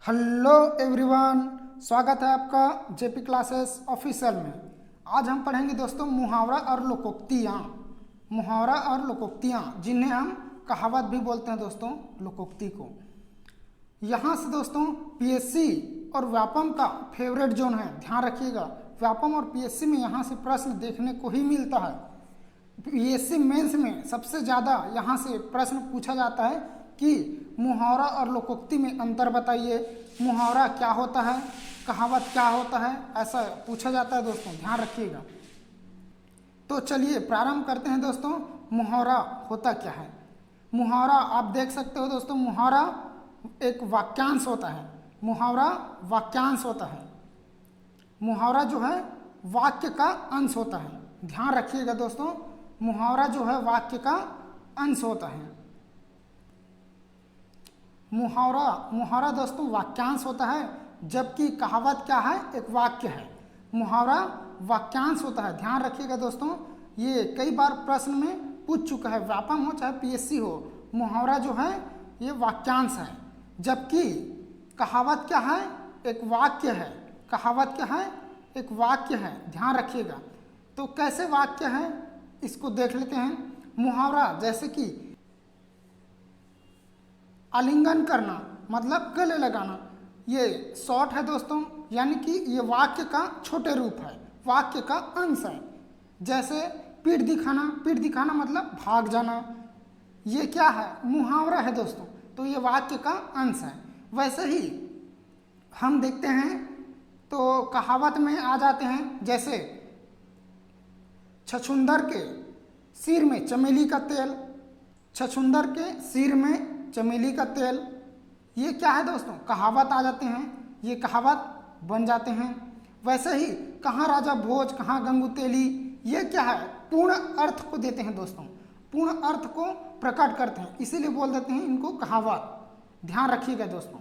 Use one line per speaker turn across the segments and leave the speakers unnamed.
Hello everyone, स्वागत है आपका जेपी क्लासेस ऑफिशियल में। आज हम पढ़ेंगे दोस्तों मुहावरा और लोकोक्तियाँ। मुहावरा और लोकोक्तियाँ जिन्हें हम कहावत भी बोलते हैं दोस्तों, लोकोक्ति को। यहाँ से दोस्तों पीएससी और व्यापम का फेवरेट जोन है, ध्यान रखिएगा। व्यापम और पीएससी में यहाँ से प्रश्न देखने को ही मिलता है। पीएससी मेंस में सबसे ज़्यादा यहाँ से प्रश्न पूछा जाता है कि मुहावरा और लोकोक्ति में अंतर बताइए, मुहावरा क्या होता है, कहावत क्या होता है, ऐसा पूछा जाता है दोस्तों, ध्यान रखिएगा। तो चलिए प्रारंभ करते हैं दोस्तों। मुहावरा होता क्या है? मुहावरा आप देख सकते हो दोस्तों, मुहावरा एक वाक्यांश होता है। मुहावरा वाक्यांश होता है। मुहावरा जो है वाक्य का अंश होता है, ध्यान रखिएगा दोस्तों। मुहावरा जो है वाक्य का अंश होता है। मुहावरा दोस्तों वाक्यांश होता है, जबकि कहावत क्या है? एक वाक्य है। मुहावरा वाक्यांश होता है, ध्यान रखिएगा दोस्तों। ये कई बार प्रश्न में पूछ चुका है, व्यापम हो चाहे पीएससी हो। मुहावरा जो है ये वाक्यांश है, जबकि कहावत क्या है? एक वाक्य है। कहावत क्या है? एक वाक्य है, ध्यान रखिएगा। तो कैसे वाक्य है इसको देख लेते हैं। मुहावरा जैसे कि आलिंगन करना मतलब गले लगाना, ये शॉर्ट है दोस्तों, यानी कि ये वाक्य का छोटे रूप है, वाक्य का अंश है। जैसे पीठ दिखाना, पीठ दिखाना मतलब भाग जाना, ये क्या है? मुहावरा है दोस्तों, तो ये वाक्य का अंश है। वैसे ही हम देखते हैं तो कहावत में आ जाते हैं, जैसे छछूंदर के सिर में चमेली का तेल, छछूंदर के सिर में चमेली का तेल, ये क्या है दोस्तों? कहावत आ जाते हैं, ये कहावत बन जाते हैं। वैसे ही कहाँ राजा भोज कहाँ गंगू तेली, ये क्या है? पूर्ण अर्थ को देते हैं दोस्तों, पूर्ण अर्थ को प्रकट करते हैं, इसीलिए बोल देते हैं इनको कहावत, ध्यान रखिएगा दोस्तों।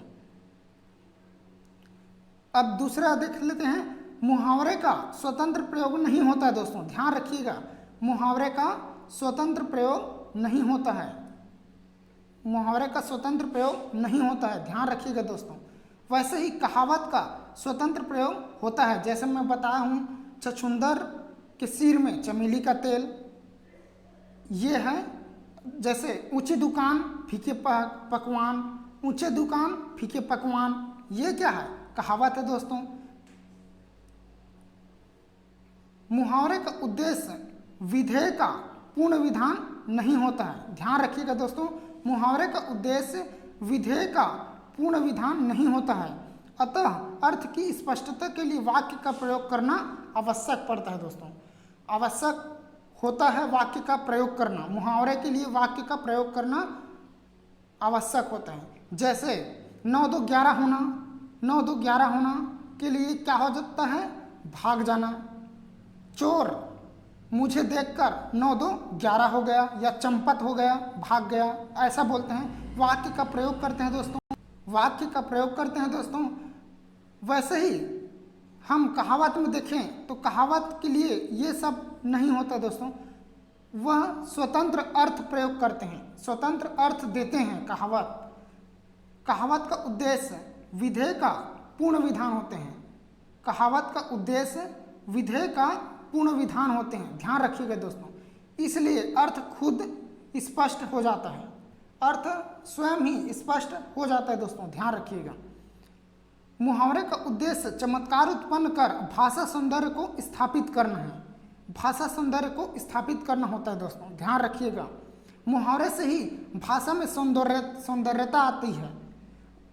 अब दूसरा देख लेते हैं। मुहावरे का स्वतंत्र प्रयोग नहीं होता है दोस्तों, ध्यान रखिएगा। मुहावरे का स्वतंत्र प्रयोग नहीं होता है। मुहावरे का स्वतंत्र प्रयोग नहीं होता है, ध्यान रखिएगा दोस्तों। वैसे ही कहावत का स्वतंत्र प्रयोग होता है, जैसे मैं बताया हूँ, छछूंदर के सिर में चमेली का तेल, ये है। जैसे ऊंची दुकान फीके पकवान, ऊंचे दुकान फीके पकवान, ये क्या है? कहावत है दोस्तों। मुहावरे का उद्देश्य विधेय का पूर्ण विधान नहीं होता है, ध्यान रखिएगा दोस्तों। मुहावरे का उद्देश्य विधेय का पूर्ण विधान नहीं होता है, अतः अर्थ की स्पष्टता के लिए वाक्य का प्रयोग करना आवश्यक पड़ता है दोस्तों। आवश्यक होता है वाक्य का प्रयोग करना, मुहावरे के लिए वाक्य का प्रयोग करना आवश्यक होता है। जैसे 9 2 11 होना, 9 2 11 होना के लिए क्या हो जाता है? भाग जाना। चोर मुझे देखकर 9 2 11 हो गया, या चंपत हो गया, भाग गया, ऐसा बोलते हैं। वाक्य का प्रयोग करते हैं दोस्तों, वाक्य का प्रयोग करते हैं दोस्तों। वैसे ही हम कहावत में देखें तो कहावत के लिए ये सब नहीं होता दोस्तों, वह स्वतंत्र अर्थ प्रयोग करते हैं, स्वतंत्र अर्थ देते हैं कहावत। कहावत का उद्देश्य विधेय का पूर्ण विधान होते हैं। कहावत का उद्देश्य विधेय का पूर्ण विधान होते हैं, ध्यान रखिएगा दोस्तों। इसलिए अर्थ खुद स्पष्ट हो जाता है, अर्थ स्वयं ही स्पष्ट हो जाता है दोस्तों, ध्यान रखिएगा। मुहावरे का उद्देश्य चमत्कार उत्पन्न कर भाषा सौंदर्य को स्थापित करना है, भाषा सौंदर्य को स्थापित करना होता है दोस्तों, ध्यान रखिएगा। मुहावरे से ही भाषा में सौंदर्यता आती है,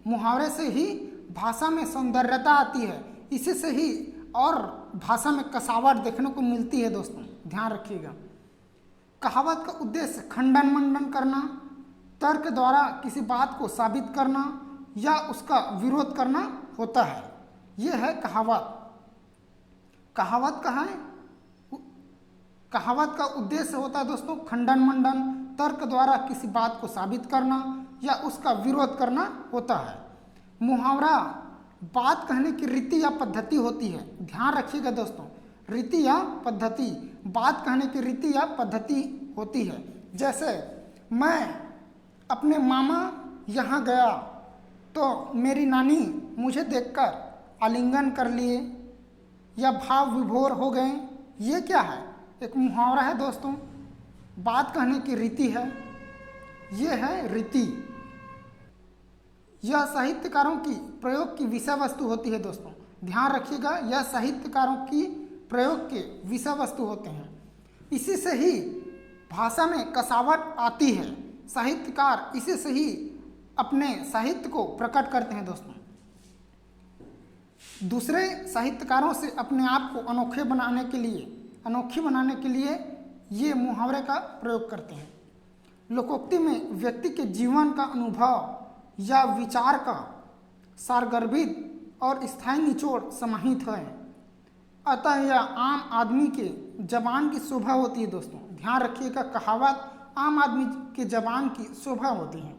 मुहावरे से ही भाषा में सौंदर्यता आती है, इसी से ही और भाषा में कसावट देखने को मिलती है दोस्तों, ध्यान रखिएगा। कहावत का उद्देश्य खंडन मंडन करना, तर्क द्वारा किसी बात को साबित करना या उसका विरोध करना होता है, यह है कहावत। कहावत का है, कहावत का उद्देश्य होता है दोस्तों खंडन मंडन, तर्क द्वारा किसी बात को साबित करना या उसका विरोध करना होता है। मुहावरा बात कहने की रीति या पद्धति होती है, ध्यान रखिएगा दोस्तों। रीति या पद्धति, बात कहने की रीति या पद्धति होती है। जैसे मैं अपने मामा यहाँ गया, तो मेरी नानी मुझे देखकर आलिंगन कर लिए या भाव विभोर हो गए। ये क्या है? एक मुहावरा है दोस्तों, बात कहने की रीति है, ये है रीति। यह साहित्यकारों की प्रयोग की विषय वस्तु होती है दोस्तों, ध्यान रखिएगा, यह साहित्यकारों की प्रयोग के विषय वस्तु होते हैं। इसी से ही भाषा में कसावट आती है। साहित्यकार इसी से ही अपने साहित्य को प्रकट करते हैं दोस्तों। दूसरे साहित्यकारों से अपने आप को अनोखी बनाने के लिए ये मुहावरे का प्रयोग करते हैं। लोकोक्ति में व्यक्ति के जीवन का अनुभव या विचार का सारगर्भित और स्थायी निचोड़ समाहित है, अतः यह आम आदमी के जबान की शोभा होती है दोस्तों। ध्यान रखिएगा, कहावत आम आदमी के जबान की शोभा होती है।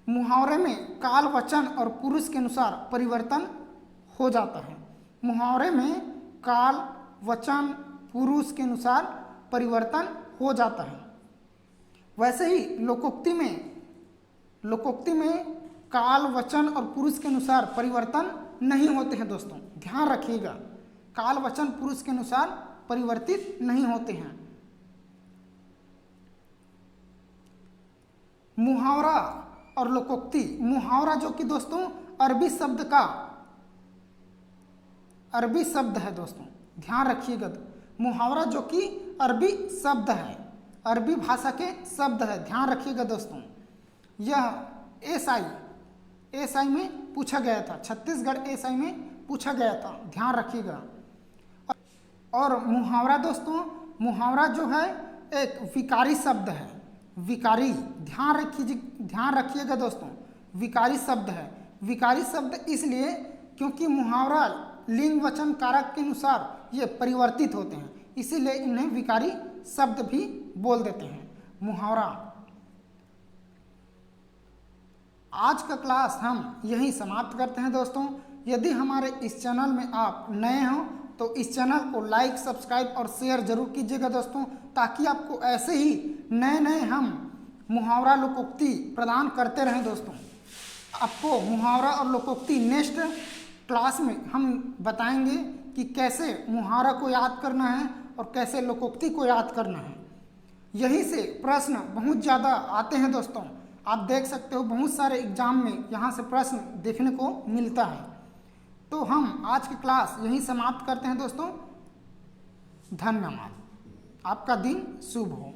मुहावरे में काल, वचन और पुरुष के अनुसार परिवर्तन हो जाता है। मुहावरे में काल, वचन, पुरुष के अनुसार परिवर्तन हो जाता है। वैसे ही लोकोक्ति में काल, वचन और पुरुष के अनुसार परिवर्तन नहीं होते हैं दोस्तों। ध्यान रखिएगा, काल, वचन, पुरुष के अनुसार परिवर्तित नहीं होते हैं। मुहावरा और लोकोक्ति, मुहावरा जो कि दोस्तों अरबी शब्द है दोस्तों, ध्यान रखिएगा। मुहावरा जो कि अरबी शब्द है, अरबी भाषा के शब्द है, ध्यान रखिएगा दोस्तों। यह एसआई में पूछा गया था, छत्तीसगढ़ एसआई में पूछा गया था, ध्यान रखिएगा। और मुहावरा दोस्तों, मुहावरा जो है एक विकारी शब्द है, विकारी, ध्यान रखिएगा दोस्तों, विकारी शब्द है। विकारी शब्द इसलिए क्योंकि मुहावरा लिंग, वचन, कारक के अनुसार ये परिवर्तित होते हैं, इसीलिए इन्हें विकारी शब्द भी बोल देते हैं। मुहावरा। आज का क्लास हम यहीं समाप्त करते हैं दोस्तों। यदि हमारे इस चैनल में आप नए हो तो इस चैनल को लाइक, सब्सक्राइब और शेयर जरूर कीजिएगा दोस्तों, ताकि आपको ऐसे ही नए हम मुहावरा, लोकोक्ति प्रदान करते रहें दोस्तों। आपको मुहावरा और लोकोक्ति नेक्स्ट क्लास में हम बताएंगे कि कैसे मुहावरा को याद करना है और कैसे लोकोक्ति को याद करना है। यही से प्रश्न बहुत ज़्यादा आते हैं दोस्तों, आप देख सकते हो बहुत सारे एग्जाम में यहाँ से प्रश्न देखने को मिलता है। तो हम आज की क्लास यहीं समाप्त करते हैं दोस्तों। धन्यवाद। आपका दिन शुभ हो।